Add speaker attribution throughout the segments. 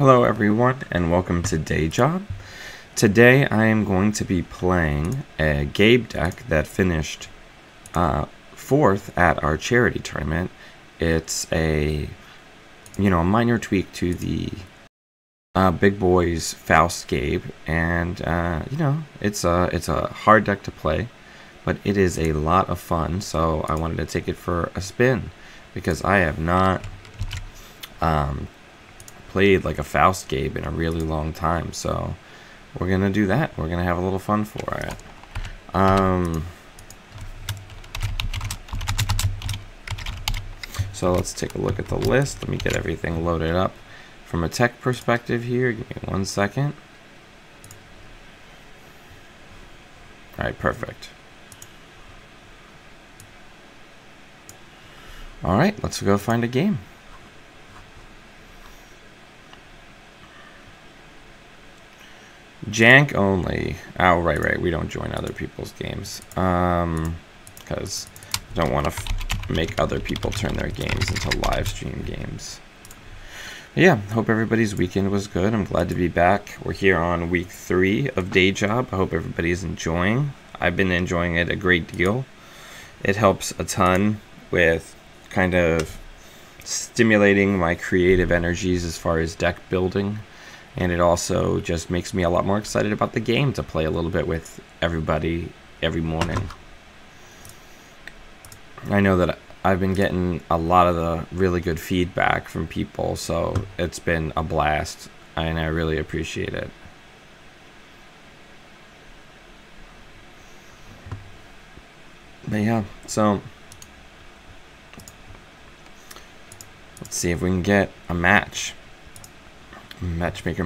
Speaker 1: Hello everyone and welcome to Day Job. Today I am going to be playing a Gabe deck that finished 4th at our charity tournament. It's a minor tweak to the Big Boys Faust Gabe, and it's a hard deck to play, but it is a lot of fun. So I wanted to take it for a spin because I have not played like a Faust Gabe in a really long time, so we're gonna do that. We're gonna have a little fun for it. So let's take a look at the list. Let me get everything loaded up from a tech perspective here. Give me 1 second. Alright, perfect. Alright, let's go find a game. Jank only. Oh, right. We don't join other people's games. Because I don't want to make other people turn their games into live stream games. But yeah, hope everybody's weekend was good. I'm glad to be back. We're here on week 3 of Day Job. I hope everybody's enjoying. I've been enjoying it a great deal. It helps a ton with kind of stimulating my creative energies as far as deck building. And it also just makes me a lot more excited about the game to play a little bit with everybody every morning. I know that I've been getting a lot of the really good feedback from people, so it's been a blast, and I really appreciate it. But yeah, so let's see if we can get a match. Matchmaker,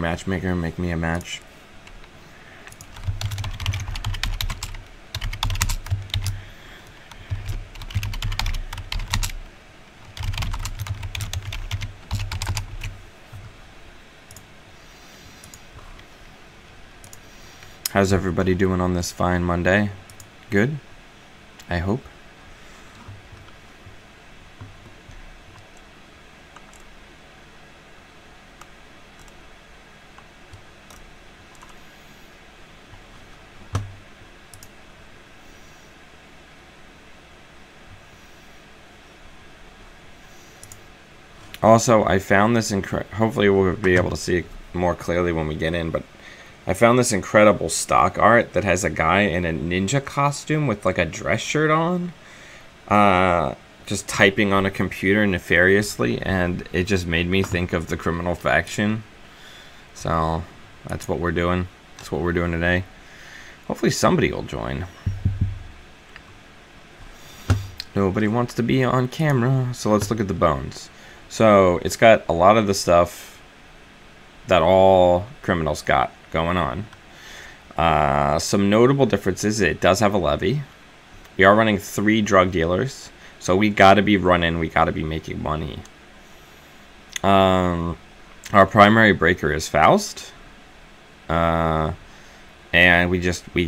Speaker 1: make me a match. How's everybody doing on this fine Monday? Good? I hope. Also, I found this hopefully we'll be able to see it more clearly when we get in, but I found this incredible stock art that has a guy in a ninja costume with like a dress shirt on, just typing on a computer nefariously, and it just made me think of the Criminal Faction. So that's what we're doing. That's what we're doing today. Hopefully somebody will join. Nobody wants to be on camera, so let's look at the bones. So it's got a lot of the stuff that all criminals got going on. Some notable differences: it does have a levy. We are running 3 drug dealers, so we got to be running. We got to be making money. Our primary breaker is Faust, and we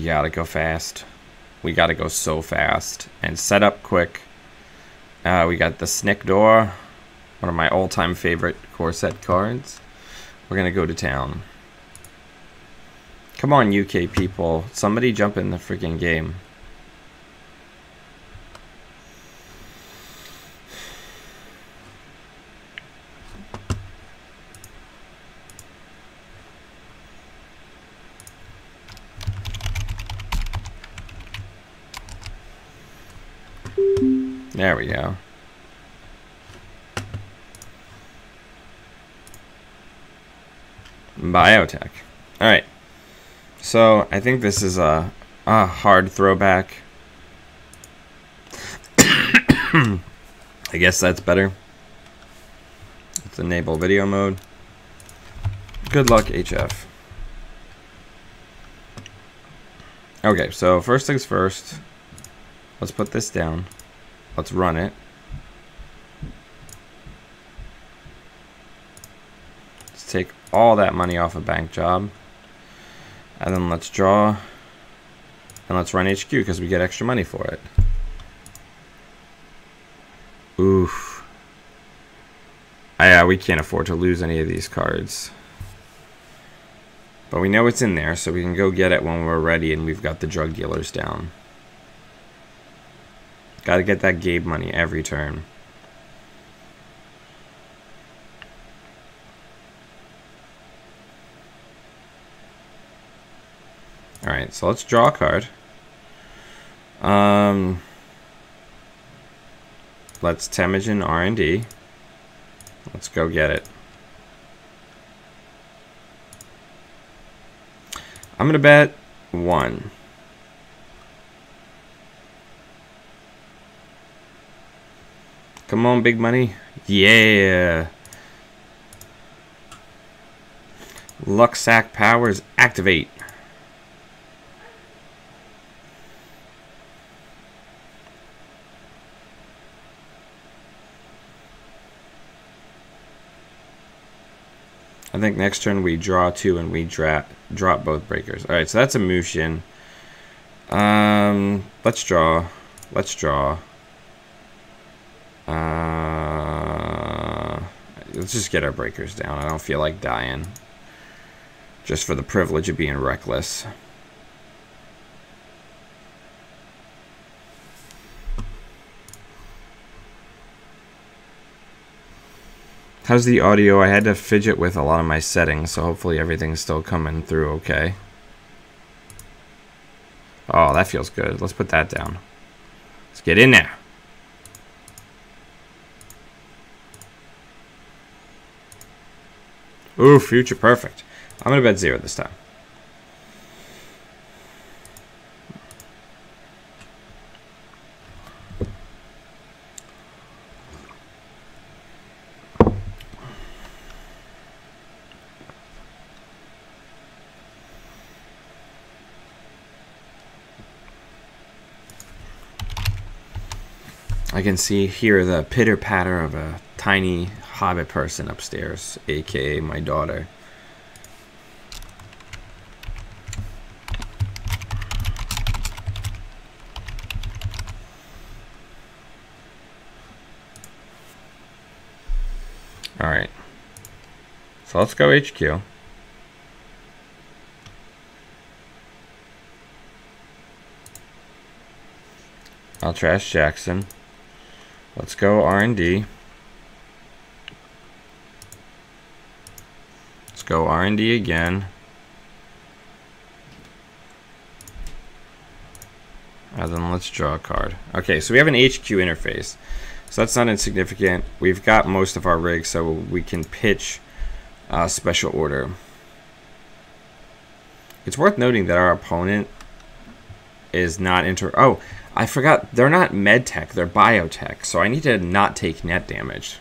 Speaker 1: gotta go fast. We gotta go so fast and set up quick. We got the Snick Door. One of my all-time favorite core set cards. We're gonna go to town. Come on, UK people. Somebody jump in the freaking game. There we go. Biotech. Alright. So, I think this is a hard throwback. I guess that's better. Let's enable video mode. Good luck, HF. Okay, so first things first. Let's put this down. Let's run it. Let's take all that money off a bank job, and then let's draw, and let's run HQ because we get extra money for it. Oof. Yeah, we can't afford to lose any of these cards. But we know it's in there, so we can go get it when we're ready and we've got the drug dealers down. Gotta get that Gabe money every turn. Alright, so let's draw a card. Let's Temujin R&D. Let's go get it. I'm gonna bet 1. Come on, big money. Yeah. Luck sack powers activate. I think next turn we draw 2 and we drop both breakers. Alright, so that's a Mushin. Let's draw. Let's draw. Let's just get our breakers down. I don't feel like dying. Just for the privilege of being reckless. How's the audio? I had to fidget with a lot of my settings, so hopefully everything's still coming through okay. Oh, that feels good. Let's put that down. Let's get in there. Ooh, future perfect. I'm going to bet 0 this time. I can hear the pitter-patter of a tiny hobbit person upstairs, aka my daughter. Alright. So let's go HQ. I'll trash Jackson. Let's go R&D. Let's go R&D again. And then let's draw a card. Okay, so we have an HQ interface. So that's not insignificant. We've got most of our rigs, so we can pitch special order. It's worth noting that our opponent is not Oh, I forgot. They're not medtech. They're biotech. So I need to not take net damage.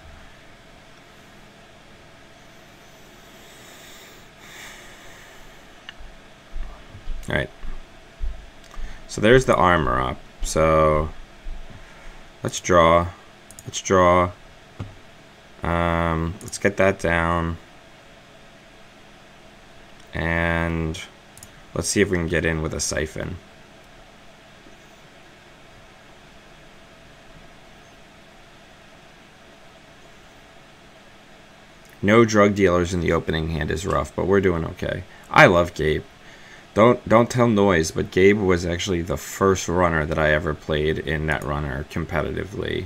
Speaker 1: All right. So there's the armor up. So let's draw. Let's draw. Let's get that down. And let's see if we can get in with a siphon. No drug dealers in the opening hand is rough, but we're doing okay. I love Gabe. Don't tell Noise, but Gabe was actually the first runner that I ever played in Netrunner competitively.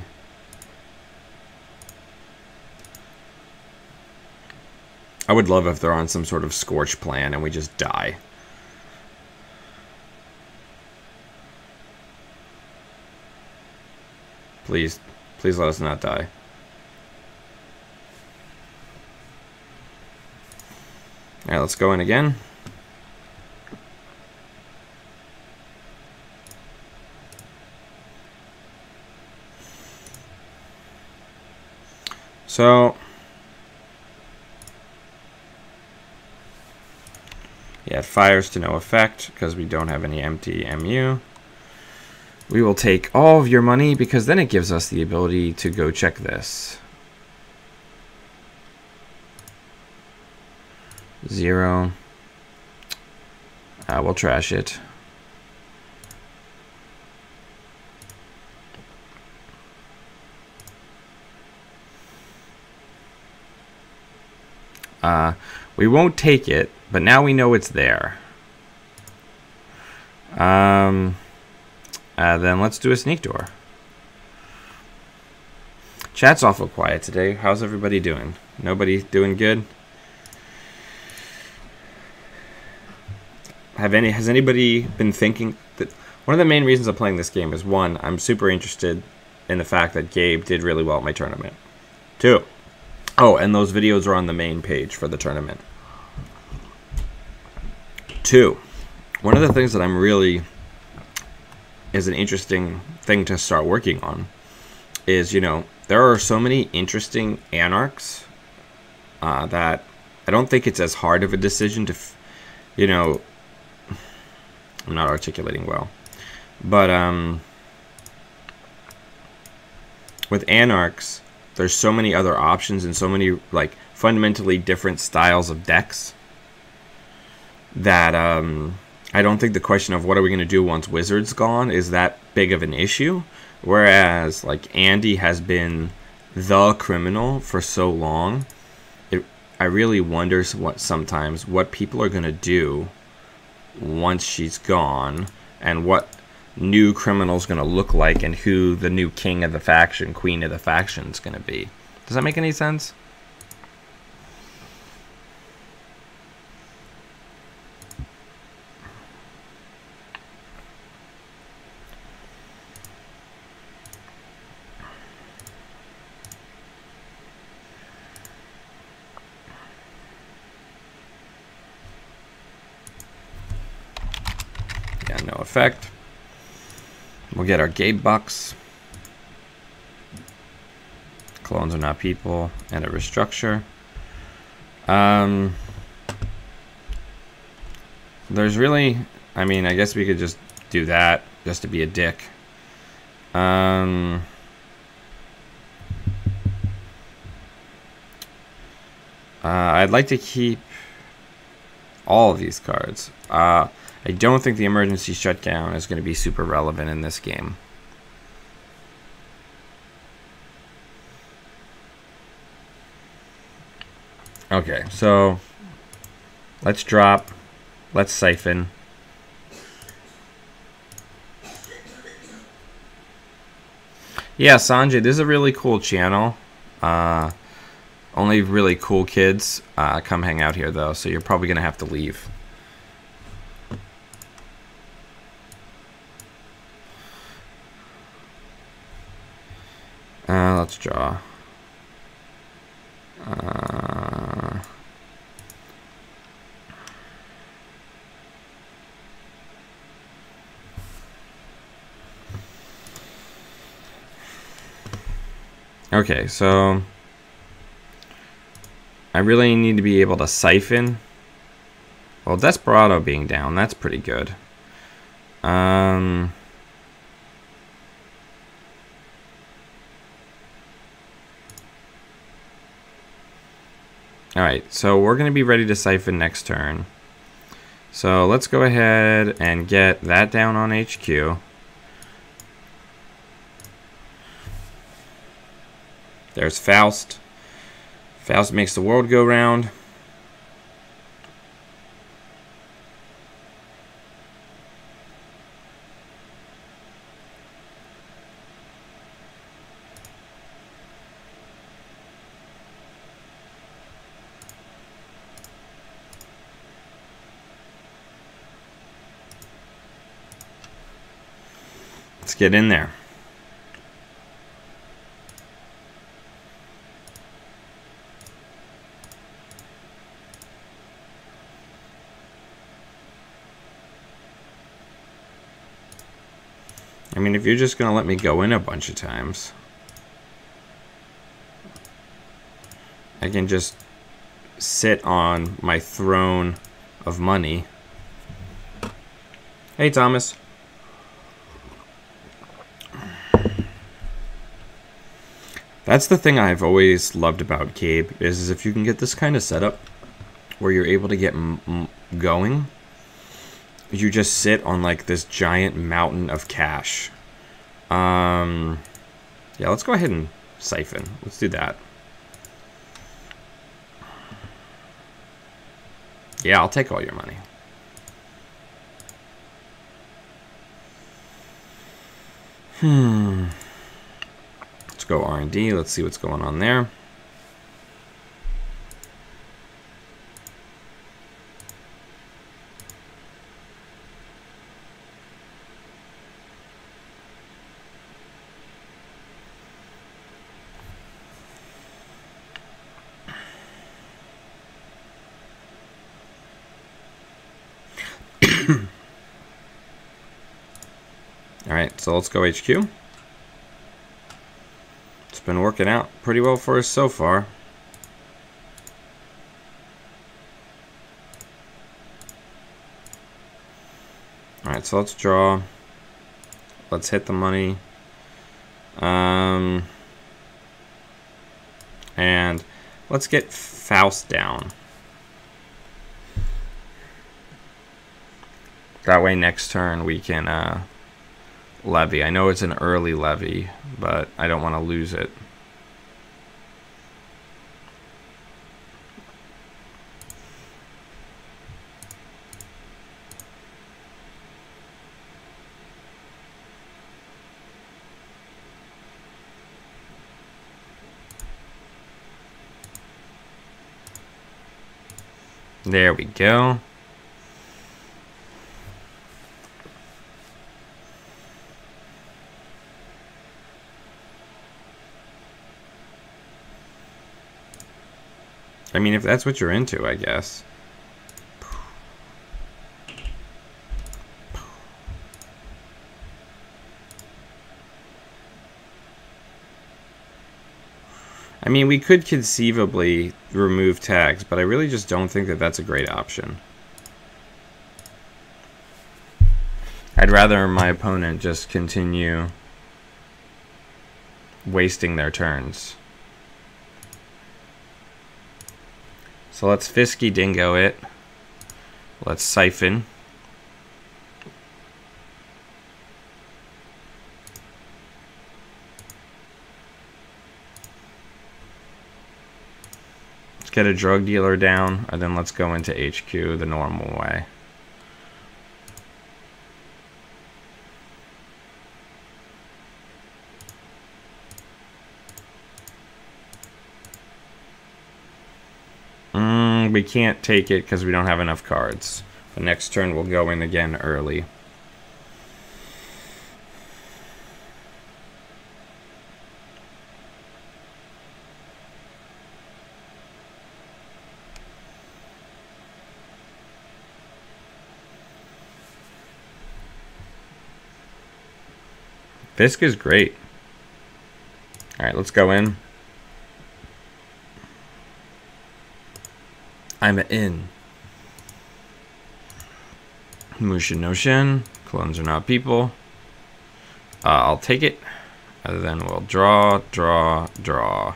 Speaker 1: I would love if they're on some sort of Scorch plan and we just die. Please let us not die. Alright, let's go in again. So, yeah, it fires to no effect because we don't have any empty MU. We will take all of your money because then it gives us the ability to go check this. 0. We'll trash it. We won't take it, but now we know it's there. Then let's do a sneak door. Chat's awful quiet today. How's everybody doing? Nobody doing good? Has anybody been thinking that one of the main reasons I'm playing this game is, one, I'm super interested in the fact that Gabe did really well at my tournament. 2, oh, and those videos are on the main page for the tournament. 2, one of the things that I'm really is an interesting thing to start working on is, you know, there are so many interesting anarchs that I don't think it's as hard of a decision to, you know, I'm not articulating well, but with anarchs, there's so many other options and so many like fundamentally different styles of decks that I don't think the question of what are we going to do once Wizard's gone is that big of an issue. Whereas, like, Andy has been the criminal for so long, I really wonder sometimes what people are going to do once she's gone, and what new criminal's going to look like, and who the new king of the faction, queen of the faction is going to be. Does that make any sense? No effect. We'll get our Gabe bucks. Clones are not people. And a restructure. There's really, I mean, I guess we could just do that just to be a dick. I'd like to keep all of these cards. I don't think the emergency shutdown is going to be super relevant in this game. Okay, so let's drop. Let's siphon. Yeah, Sanjay, this is a really cool channel. Only really cool kids come hang out here, though, so you're probably going to have to leave. Let's draw. Okay, so I really need to be able to siphon. Well, Desperado being down, that's pretty good. Alright, so we're going to be ready to siphon next turn. So let's go ahead and get that down on HQ. There's Faust. Faust makes the world go round. Let's get in there. I mean, if you're just going to let me go in a bunch of times, I can just sit on my throne of money. Hey, Thomas. That's the thing I've always loved about Gabe, is if you can get this kind of setup where you're able to get going, you just sit on like this giant mountain of cash. Yeah, let's go ahead and siphon. Let's do that. Yeah, I'll take all your money. Let's go R&D. Let's see what's going on there. Alright, so let's go HQ. It's been working out pretty well for us so far. Alright, so let's draw. Let's hit the money. And let's get Faust down. That way next turn we can levy. I know it's an early levy, but I don't want to lose it. There we go. I mean, if that's what you're into, I guess. I mean, we could conceivably remove tags, but I really just don't think that that's a great option. I'd rather my opponent just continue wasting their turns. So let's Fisky Dingo it. Let's Siphon. Let's get a drug dealer down, and then let's go into HQ the normal way. We can't take it because we don't have enough cards. The next turn we'll go in again early. Fisk is great. Alright, let's go in. I'm in. Mushin no Shin. Clones are not people. I'll take it. And then we'll draw, draw, draw.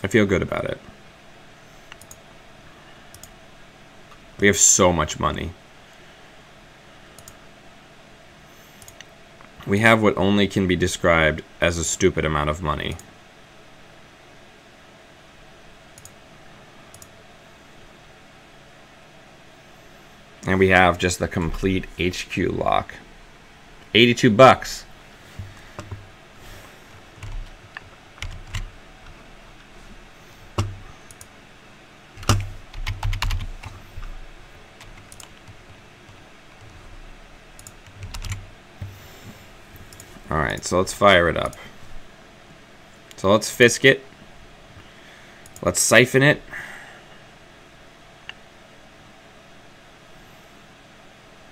Speaker 1: I feel good about it. We have so much money. We have what only can be described as a stupid amount of money. And we have just the complete HQ lock. 82 bucks. Alright, so let's fire it up. So let's Fisk it. Let's Siphon it.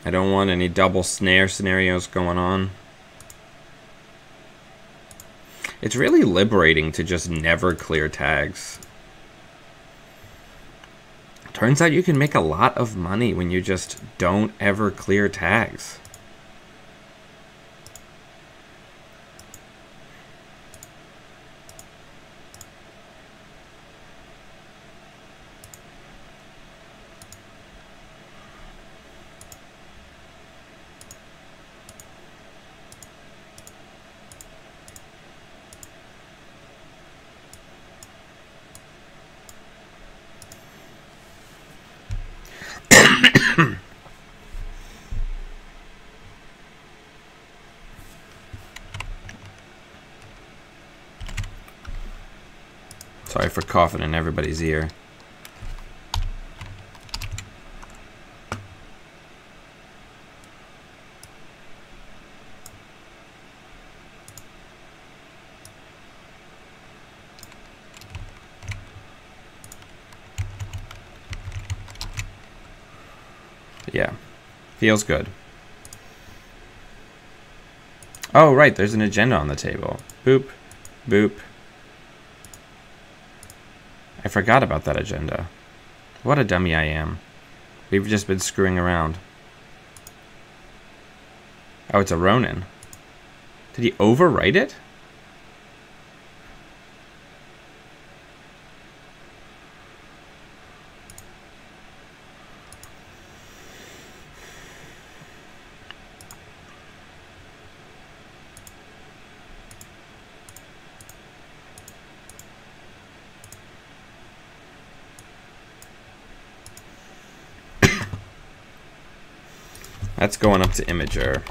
Speaker 1: I don't want any double snare scenarios going on. It's really liberating to just never clear tags. Turns out you can make a lot of money when you just don't ever clear tags. Sorry for coughing in everybody's ear. Yeah, feels good. Oh, right, there's an agenda on the table. Boop, boop. I forgot about that agenda. What a dummy I am. We've just been screwing around. Oh, it's a Ronin. Did he overwrite it? That's going up to Imager.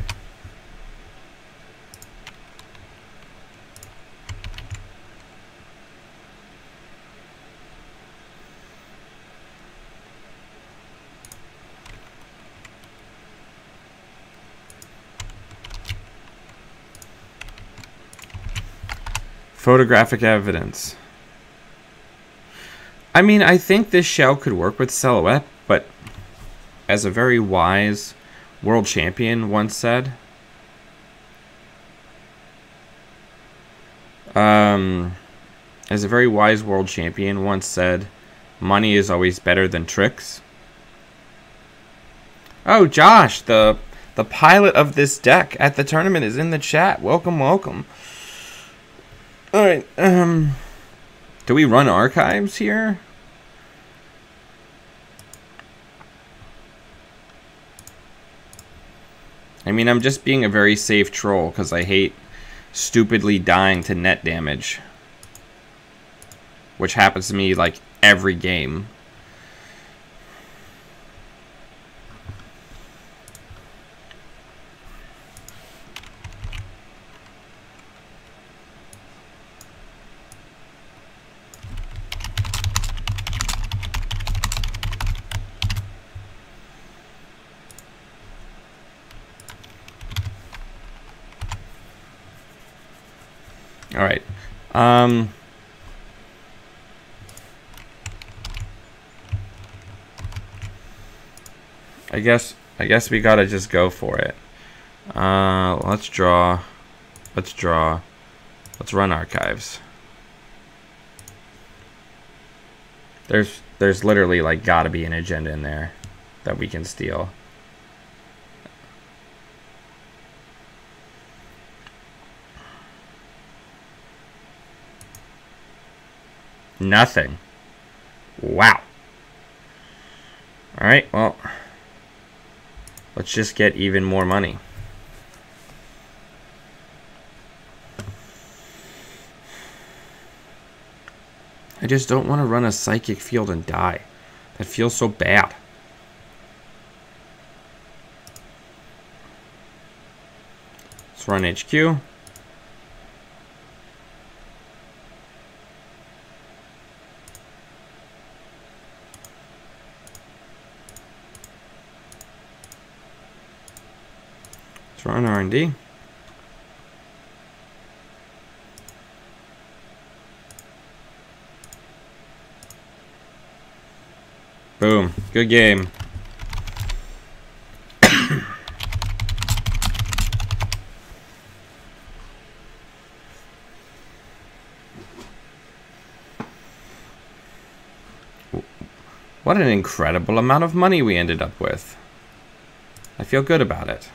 Speaker 1: Photographic evidence. I mean, I think this shell could work with Silhouette, but as a very wise world champion once said, as a very wise world champion once said, money is always better than tricks. Oh, Josh, the pilot of this deck at the tournament is in the chat. Welcome, welcome. All right. Do we run archives here? I mean, I'm just being a very safe troll because I hate stupidly dying to net damage, which happens to me like every game. All right. I guess we gotta just go for it. Let's draw. Let's draw. Let's run archives. There's literally like gotta be an agenda in there that we can steal. Nothing. Wow. Alright, well, let's just get even more money. I just don't want to run a psychic field and die. That feels so bad. Let's run HQ. Let's run R&D. Boom. Good game. What an incredible amount of money we ended up with. I feel good about it.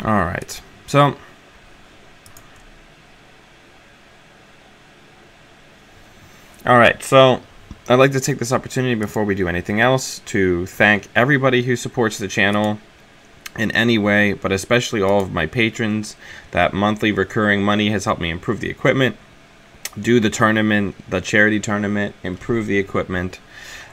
Speaker 1: All right, so All right, so I'd like to take this opportunity before we do anything else to thank everybody who supports the channel in any way, but especially all of my patrons. That monthly recurring money has helped me improve the equipment, do the tournament, the charity tournament, improve the equipment.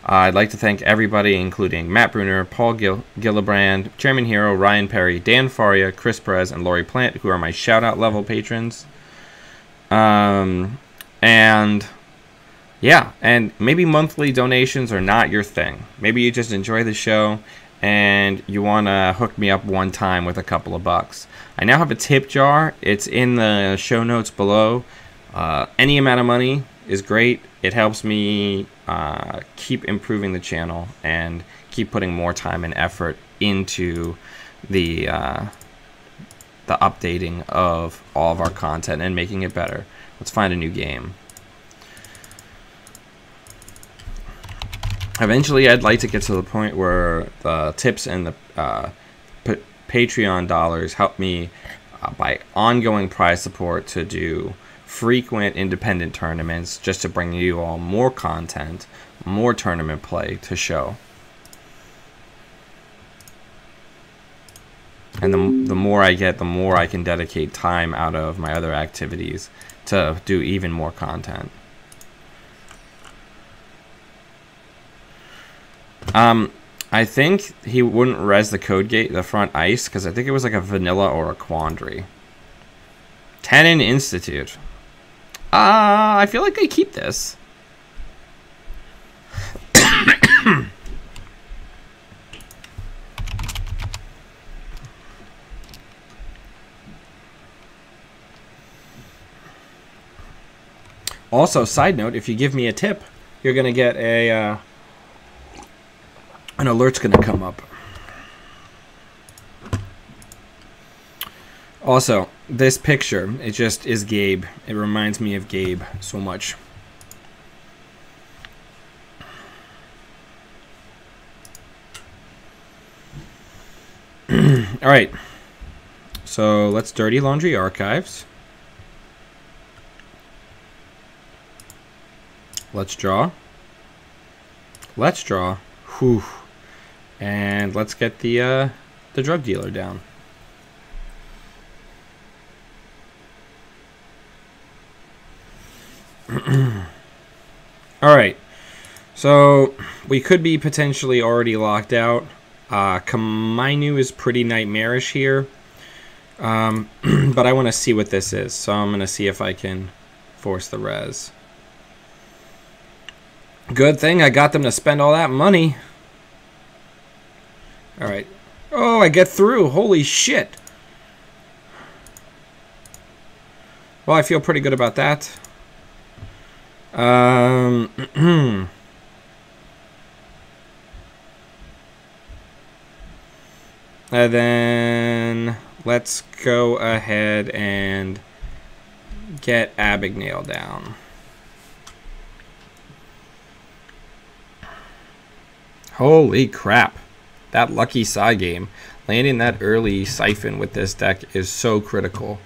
Speaker 1: I'd like to thank everybody, including Matt Bruner, Paul Gillibrand, Chairman Hero, Ryan Perry, Dan Faria, Chris Perez, and Lori Plant, who are my shout-out level patrons. And yeah, and maybe monthly donations are not your thing. Maybe you just enjoy the show and you want to hook me up one time with a couple of bucks. I now have a tip jar. It's in the show notes below. Any amount of money is great. It helps me keep improving the channel and keep putting more time and effort into the updating of all of our content and making it better. Let's find a new game. Eventually, I'd like to get to the point where the tips and the Patreon dollars help me by ongoing prize support to do frequent independent tournaments, just to bring you all more content, more tournament play to show. And the more I get, the more I can dedicate time out of my other activities to do even more content. I think he wouldn't res the code gate, the front ice, because I think it was like a vanilla or a quandary. Tenon Institute. I feel like I keep this. Also, side note, if you give me a tip, you're going to get a... an alert's going to come up. Also, this picture, it just is Gabe. It reminds me of Gabe so much. All right. So let's Dirty Laundry Archives. Let's draw. Let's draw. Whew. And let's get the drug dealer down. All right. So we could be potentially already locked out. Kamainu is pretty nightmarish here. But I want to see what this is. So I'm going to see if I can force the res. Good thing I got them to spend all that money. All right. Oh, I get through. Holy shit. Well, I feel pretty good about that. And then let's go ahead and get Abagnale down. Holy crap. That lucky side game. Landing that early siphon with this deck is so critical.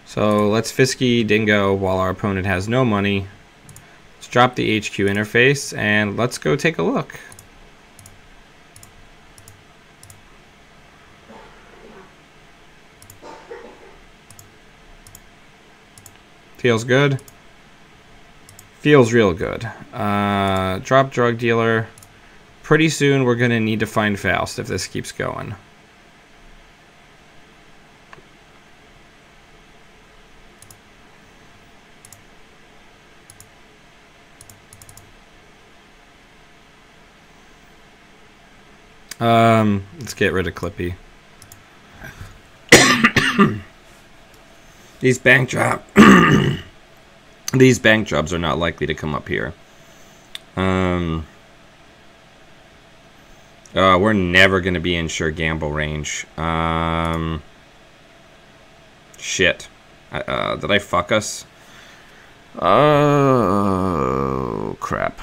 Speaker 1: So let's Fisky Dingo while our opponent has no money. Let's drop the HQ interface and let's go take a look. Feels good. Feels real good. Drop drug dealer. Pretty soon we're going to need to find Faust if this keeps going. Let's get rid of Clippy. These bank drop these bank jobs are not likely to come up here. We're never going to be in sure gamble range. Shit. Did I fuck us? Oh, crap.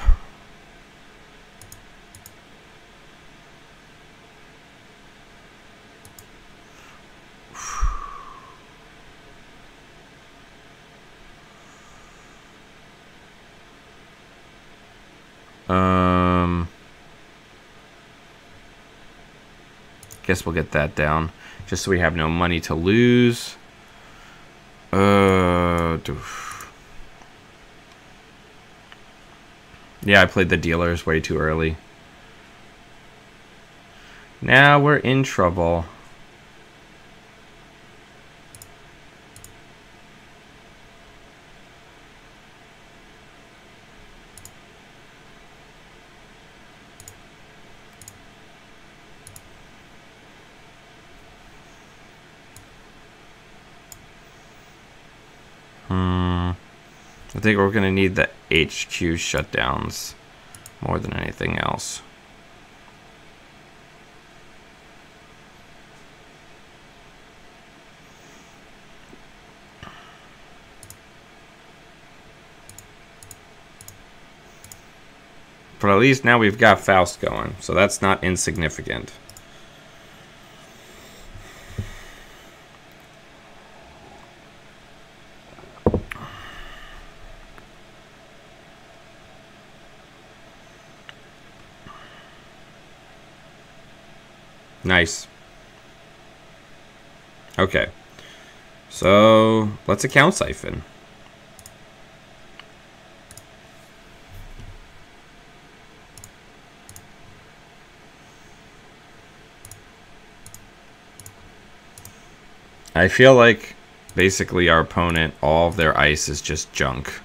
Speaker 1: Guess we'll get that down. Just so we have no money to lose. Yeah, I played the dealers way too early. Now we're in trouble. I think we're going to need the HQ shutdowns more than anything else. But at least now we've got Faust going, so that's not insignificant. Nice. Okay. So, let's account siphon. I feel like basically our opponent, all of their ice is just junk.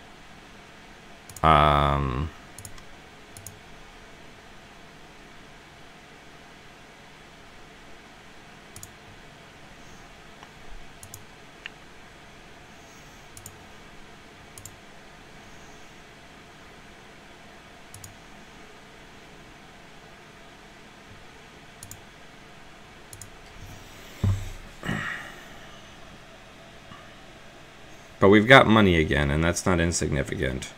Speaker 1: But we've got money again, and that's not insignificant.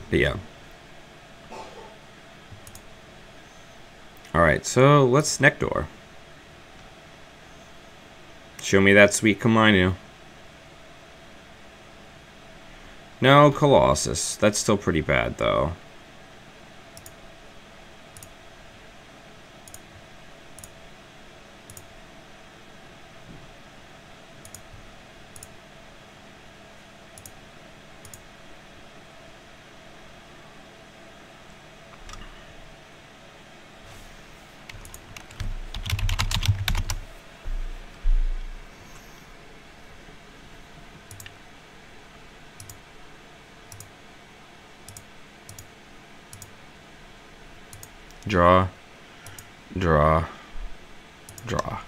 Speaker 1: But yeah. Alright, so let's neck door. Show me that sweet Kaminu. No, Colossus. That's still pretty bad, though. Draw, draw, draw.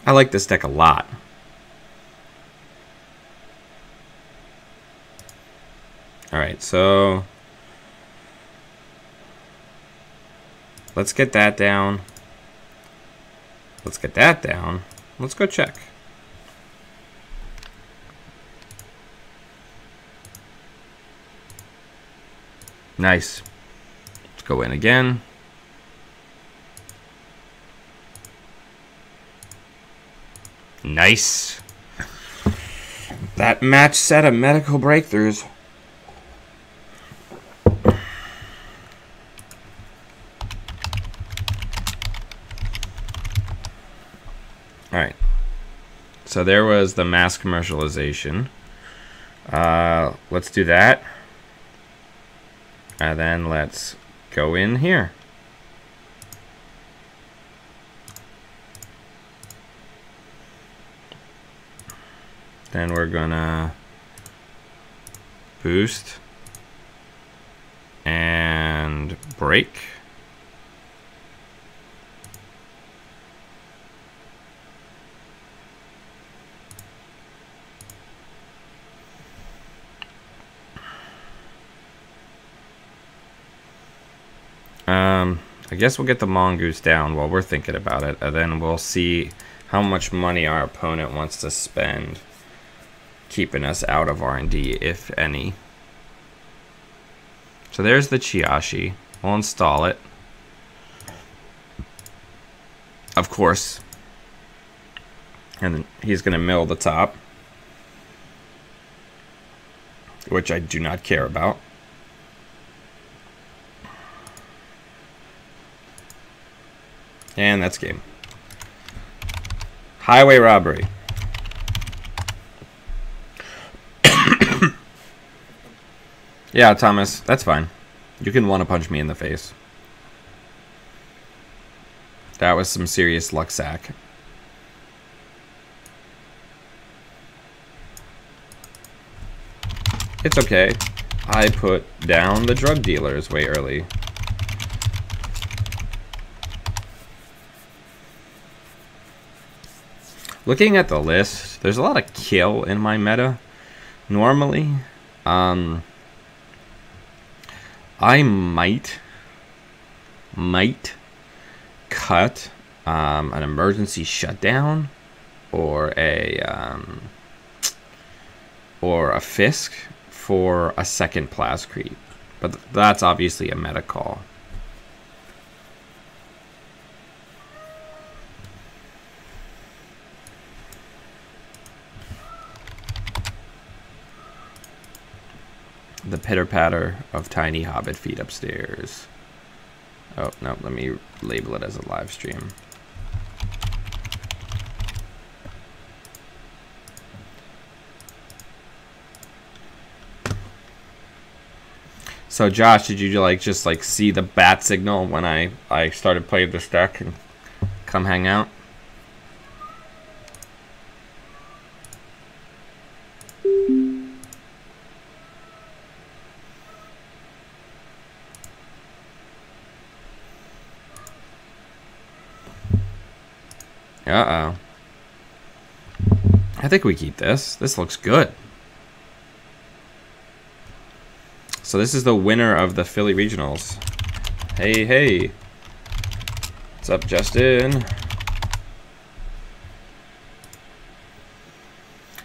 Speaker 1: I like this deck a lot. Alright, so let's get that down. Let's get that down. Let's go check. Nice. Let's go in again. Nice. That match set of medical breakthroughs. Alright. So there was the mass commercialization. Let's do that. And then let's go in here. Then we're gonna boost and break. I guess we'll get the mongoose down while we're thinking about it, and then we'll see how much money our opponent wants to spend keeping us out of R&D, if any. So there's the Chiashi. We'll install it. Of course. And then he's going to mill the top, which I do not care about. And that's game. Highway robbery. Yeah, Thomas, that's fine. You can want to punch me in the face. That was some serious luck sack. It's okay. I put down the drug dealers way early. Looking at the list, there's a lot of kill in my meta. Normally, I might cut an emergency shutdown or a Fisk for a second Plascrete, but that's obviously a meta call. The pitter-patter of tiny hobbit feet upstairs. Oh, no, let me label it as a live stream. So, Josh, did you just see the bat signal when I started playing this deck and come hang out? Uh-oh. I think we keep this. This looks good. So this is the winner of the Philly Regionals. Hey, hey. What's up, Justin?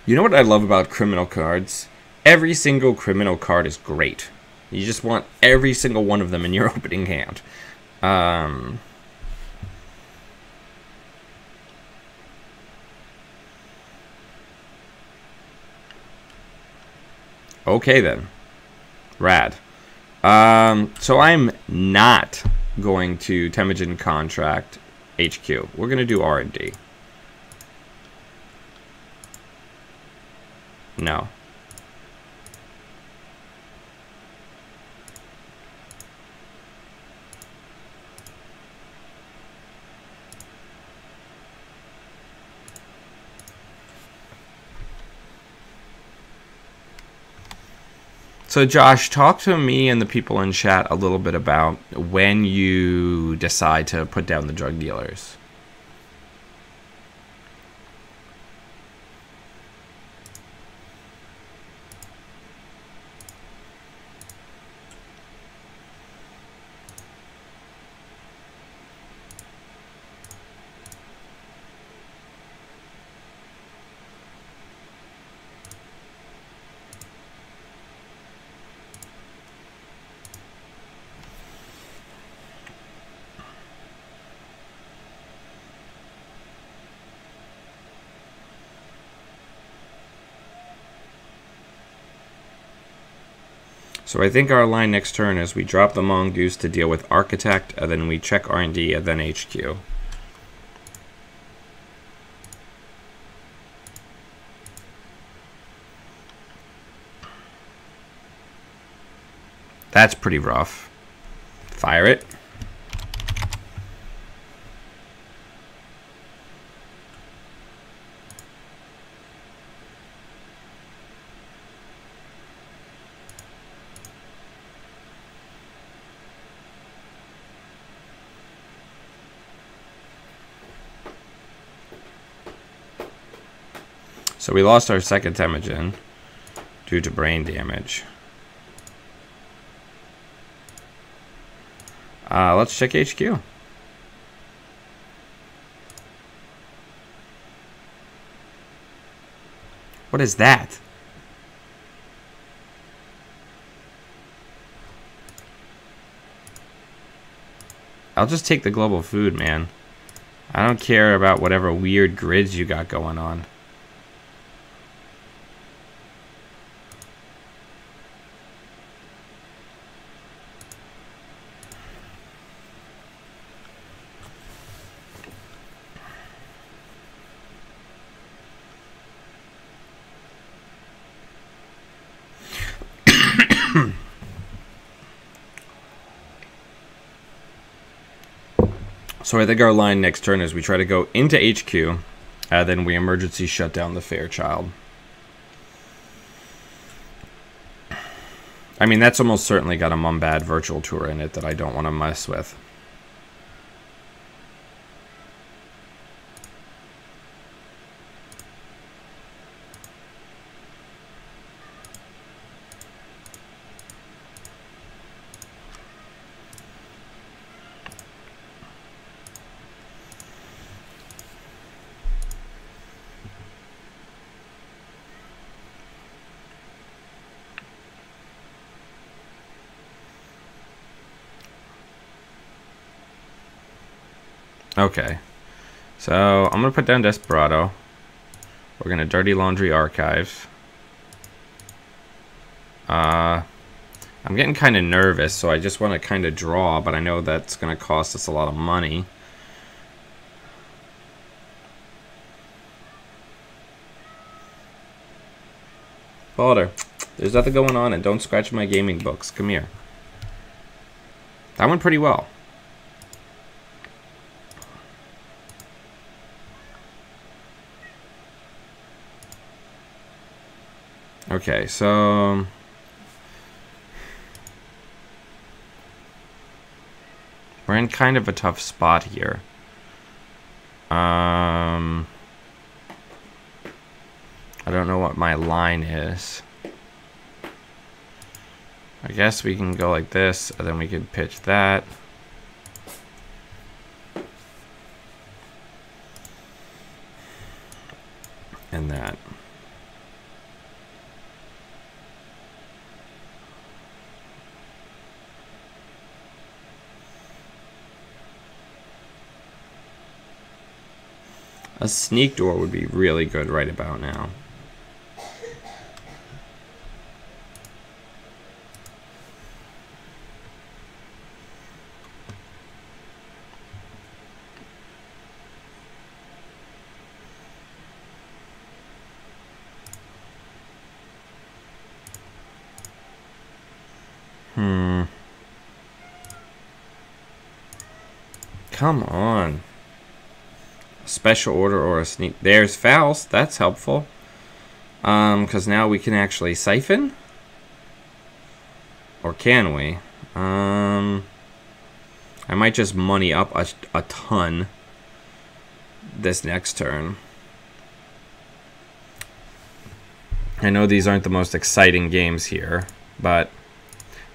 Speaker 1: You know what I love about criminal cards? Every single criminal card is great. You just want every single one of them in your opening hand. Okay then. Rad. So I'm not going to Temujin contract HQ. We're going to do R&D. No. So Josh, talk to me and the people in chat a little bit about when you decide to put down the drug dealers. So I think our line next turn is we drop the Mongoose to deal with Architect, and then we check R&D, and then HQ. That's pretty rough. Fire it. So we lost our second Temujin due to brain damage. Let's check HQ. What is that? I'll just take the global food, man. I don't care about whatever weird grids you got going on. So I think our line next turn is we try to go into HQ, then we emergency shut down the Fairchild. I mean, that's almost certainly got a Mumbad virtual tour in it that I don't want to mess with. Okay, so I'm going to put down Desperado. We're going to Dirty Laundry Archive. I'm getting kind of nervous, so I just want to kind of draw, but I know that's going to cost us a lot of money. Balder, there's nothing going on, and don't scratch my gaming books. Come here. That went pretty well. Okay, so we're in kind of a tough spot here. I don't know what my line is. I guess we can go like this, and then we can pitch that. And that. A sneak door would be really good right about now. Come on. Special order or a sneak. There's Faust. That's helpful. Because now we can actually siphon. Or can we? I might just money up a ton this next turn. I know these aren't the most exciting games here, but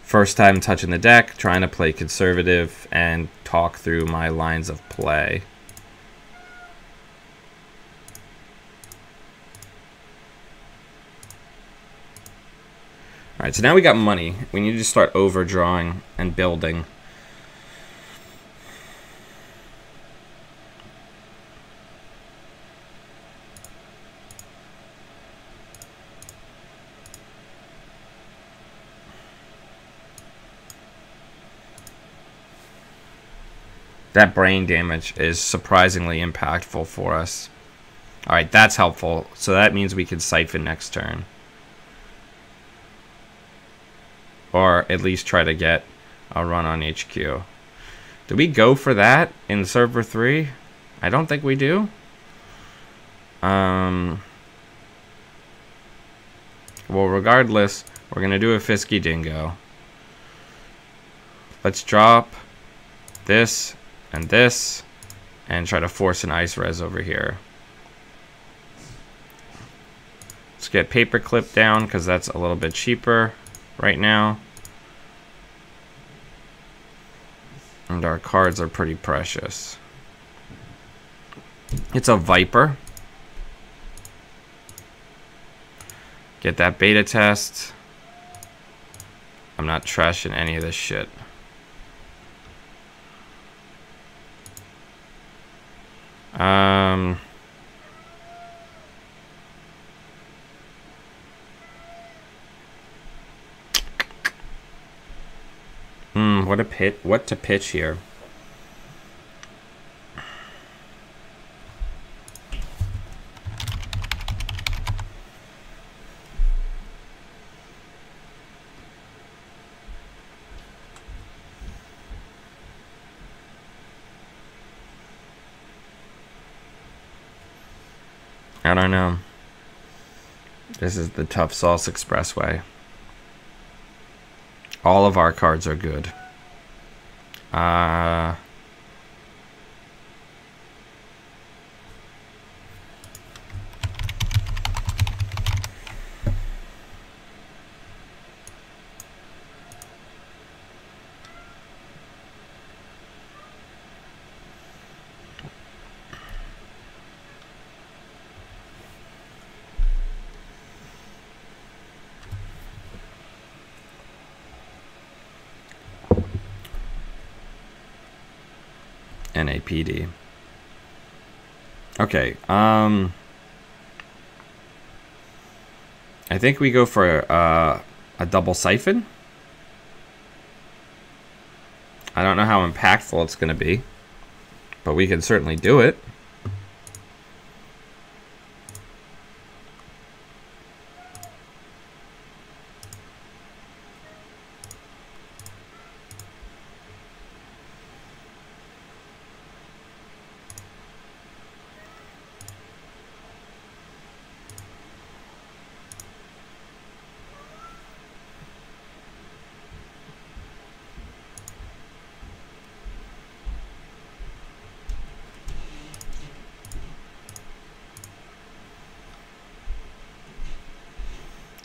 Speaker 1: first time touching the deck, trying to play conservative and talk through my lines of play. Alright, so now we got money. We need to start overdrawing and building. That brain damage is surprisingly impactful for us. Alright, that's helpful. So that means we can siphon next turn. Or at least try to get a run on HQ. Do we go for that in server 3? I don't think we do. Well, regardless, we're going to do a Fisky Dingo. Let's drop this and this and try to force an Ice Res over here. Let's get Paperclip down because that's a little bit cheaper right now. And our cards are pretty precious. It's a Viper. Get that beta test. I'm not trashing any of this shit. Um... what to pitch here? I don't know. This is the Tough Sauce Expressway. All of our cards are good. NAPD. Okay, I think we go for a double siphon. I don't know how impactful it's going to be, but we can certainly do it.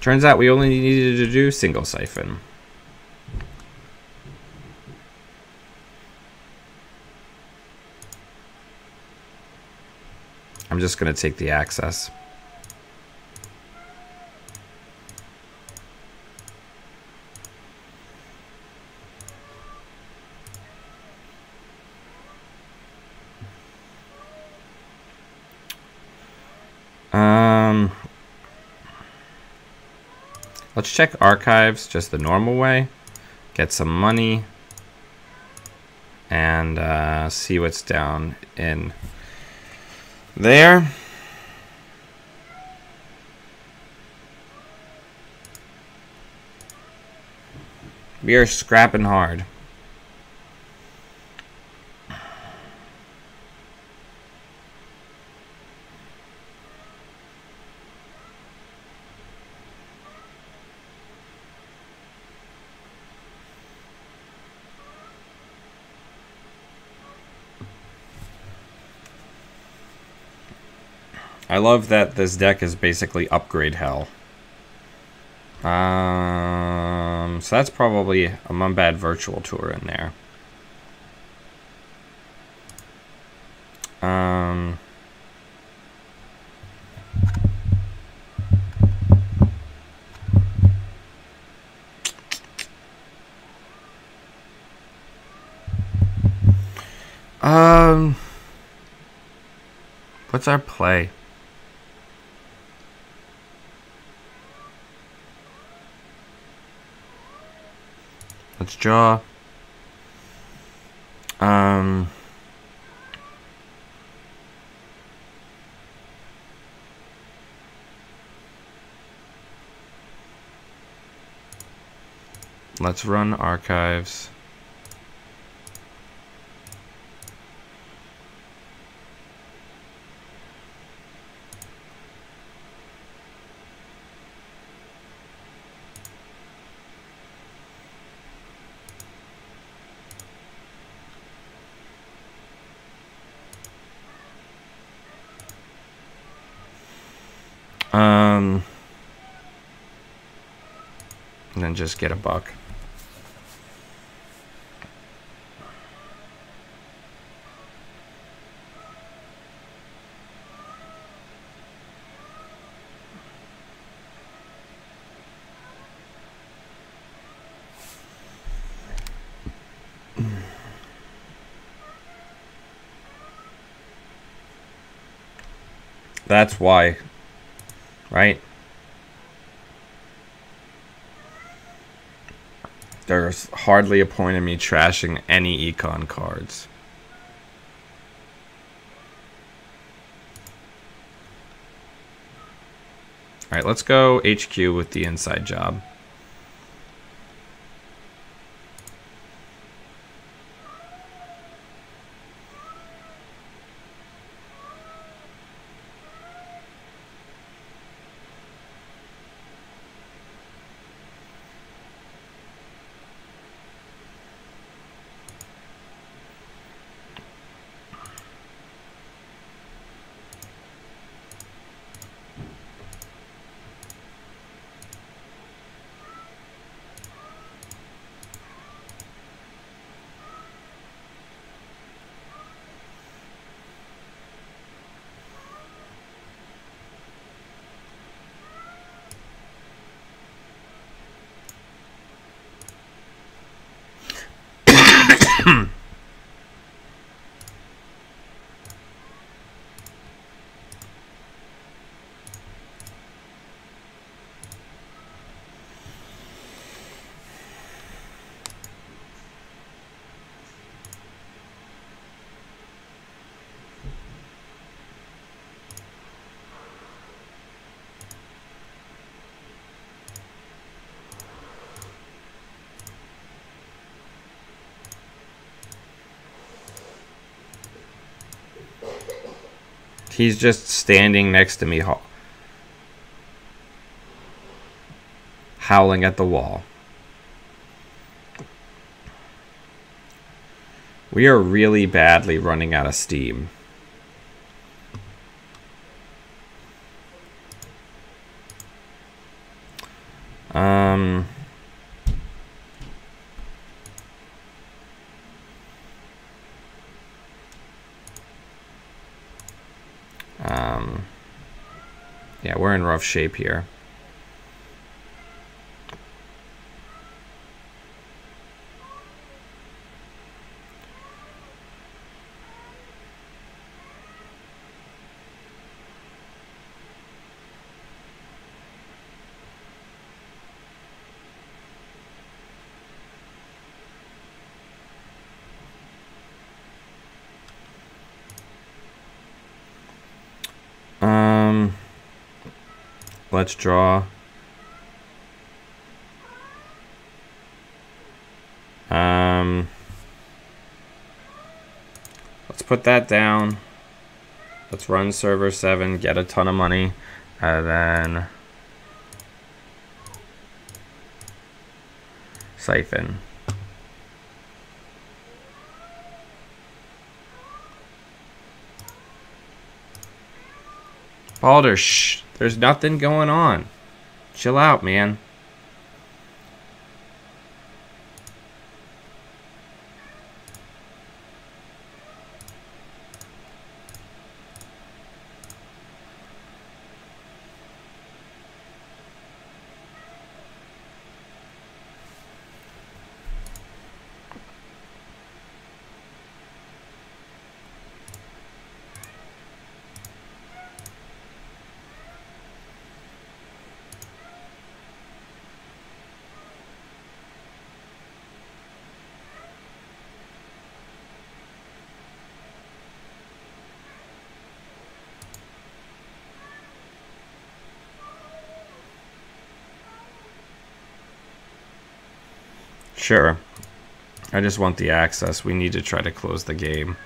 Speaker 1: Turns out we only needed to do single siphon. I'm just going to take the access. Let's check archives just the normal way, get some money, and see what's down in there. We are scrapping hard. I love that this deck is basically upgrade hell. So that's probably a Mumbad Virtual Tour in there. What's our play? Let's draw. Let's run archives. And then just get a buck. That's why. Right? There's hardly a point in me trashing any econ cards. Alright, let's go HQ with the inside job. He's just standing next to me, howling at the wall. We are really badly running out of steam. Yeah, we're in rough shape here. Let's draw. Let's put that down. Let's run server 7, get a ton of money, and then siphon. Balder, shh. There's nothing going on. Chill out, man. Sure. I just want the access. We need to try to close the game.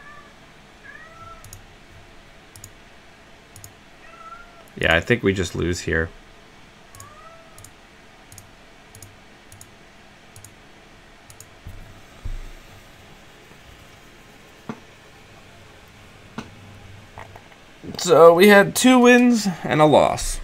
Speaker 1: Yeah, I think we just lose here. So we had 2 wins and a loss.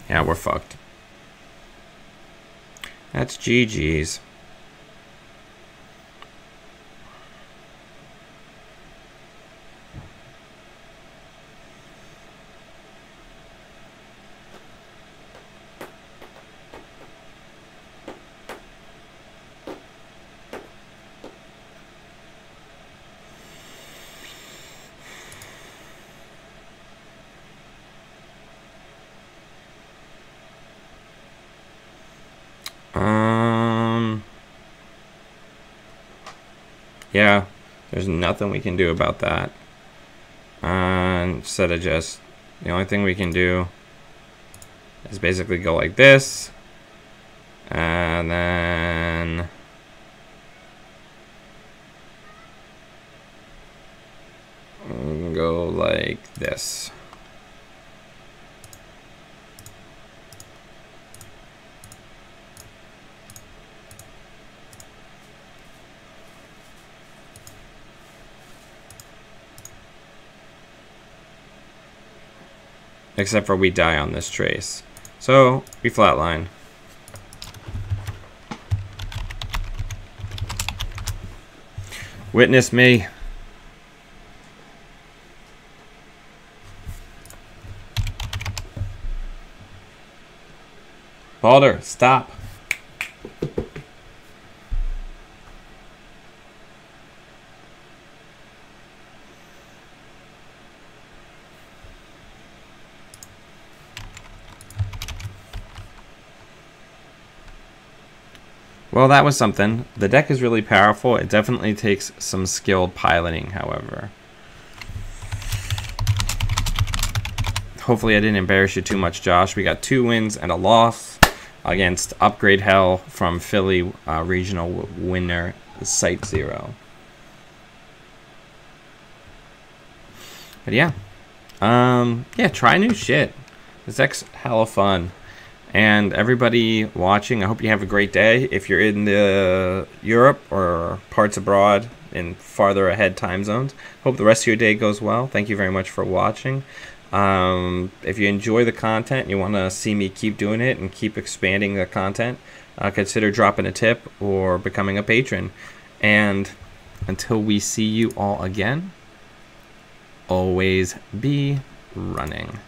Speaker 1: Yeah, we're fucked. That's GG's. Yeah, there's nothing we can do about that. Instead of just, the only thing we can do is basically go like this, and then go like this. Except for we die on this trace. So, we flatline. Witness me. Balder, stop. Well, that was something. The deck is really powerful. It definitely takes some skilled piloting, however. Hopefully I didn't embarrass you too much, Josh. We got 2 wins and a loss against Upgrade Hell from Philly regional winner Site Zero. But yeah. Yeah, try new shit. This deck's hella fun. And everybody watching, I hope you have a great day. If you're in the Europe or parts abroad in farther ahead time zones, hope the rest of your day goes well. Thank you very much for watching. If you enjoy the content and you want to see me keep doing it and keep expanding the content, consider dropping a tip or becoming a patron. And until we see you all again, always be running.